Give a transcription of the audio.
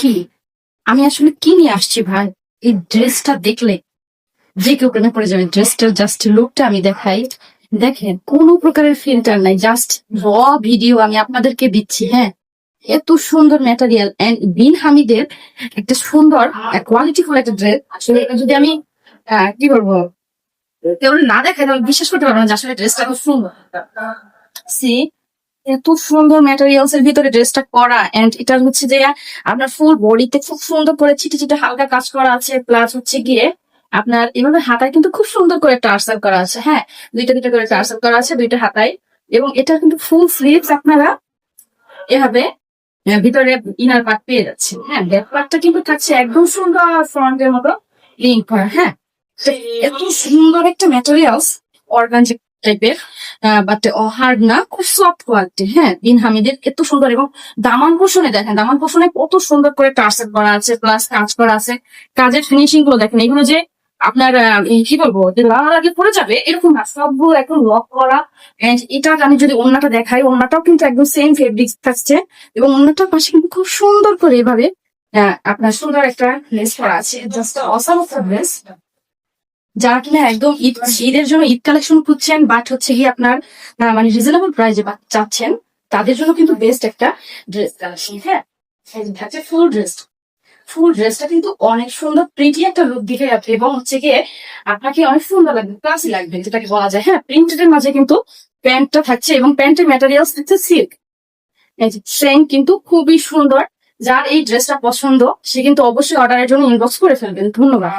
কি আমি আসলে কি নিয়ে আসছি ভাই? এই ড্রেসটা দেখলে যে কেউ প্রেমে পড়ে যাবে। ড্রেসটার জাস্ট লুকটা আমি দেখাই। দেখেন, কোনো প্রকারের ফিল্টার নাই, জাস্ট র ভিডিও আমি আপনাদেরকে দিচ্ছি। হ্যাঁ, এত সুন্দর ম্যাটেরিয়াল এন্ড বিন হামিদের একটা সুন্দর কোয়ালিটি ফুল একটা ড্রেস। আসলে এটা যদি আমি কি বলবো, কেউ না দেখে তাহলে বিশ্বাস করতে পারবো না যে আসলে ড্রেসটা খুব সুন্দর। সি, এত সুন্দর ম্যাটেরিয়ালস এর ভিতরে ড্রেসটা করা, এন্ড এটা হচ্ছে যে আপনার ফুল বডিতে খুব সুন্দর করে ছিটে ছিটে হালকা কাজ করা আছে, প্লাস হচ্ছে গিয়ে আপনার এভাবে হাতায় কিন্তু খুব সুন্দর করে টার্সেল করা আছে। হ্যাঁ, দুইটা দুইটা করে টার্সেল করা আছে দুইটা হাতায়, এবং এটা কিন্তু ফুল স্লিভস আপনারা এভাবে ভিতরে ইনার পার্ট পেয়ে যাচ্ছেন। হ্যাঁ, ব্যাক পার্টটা কিন্তু থাকছে একদম সুন্দর ফ্রন্টের মতো লিঙ্ক করা। হ্যাঁ, তো এত সুন্দর একটা ম্যাটেরিয়ালস, অর্গানজা টাইপের, বাট হার্ড না, খুব সফট কোয়ালিটি। হ্যাঁ, বিন হামিদের এত সুন্দর, এবং দামান পোষণে দেখেন, দামান পোষণে কত সুন্দর করে টার্সেল করা আছে, প্লাস কাজ করা আছে। কাজের ফিনিশিং গুলো দেখেন, এগুলো যে আপনার কি বলবো, যে লাগার আগে পড়ে যাবে এরকম না, সবগুলো একদম লক করা। এন্ড এটা আমি যদি ওড়নাটা দেখাই, ওড়নাটাও কিন্তু একদম সেম ফেব্রিক্স থাকছে, এবং ওড়নাটার পাশে কিন্তু খুব সুন্দর করে এভাবে আপনার সুন্দর একটা লেস করা আছে। জাস্ট অসাম একটা ড্রেস, যারা কিনা একদম ঈদের জন্য ঈদ কালেকশন খুঁজছেন, বাট হচ্ছে কি আপনার মানে রিজনেবল প্রাইসে চাচ্ছেন, তাদের জন্য কিন্তু বেস্ট একটা ড্রেস কালেকশন। হ্যাঁ, থাকছে ফুল ড্রেস। ফুল ড্রেসটা কিন্তু অনেক সুন্দর প্রিটি একটা লুক দিতে যাচ্ছে, এবং হচ্ছে গিয়ে আপনাকে অনেক সুন্দর লাগবে, ক্লাসি লাগবে যেটাকে বলা যায়। হ্যাঁ, প্রিন্টেড এর মাঝে কিন্তু প্যান্টটা থাকছে, এবং প্যান্টের ম্যাটেরিয়ালস থাকছে সিল্ক। ট্রেন কিন্তু খুবই সুন্দর। যার এই ড্রেসটা পছন্দ সে কিন্তু অবশ্যই অর্ডারের জন্য ইনবক্স করে ফেলবেন। ধন্যবাদ।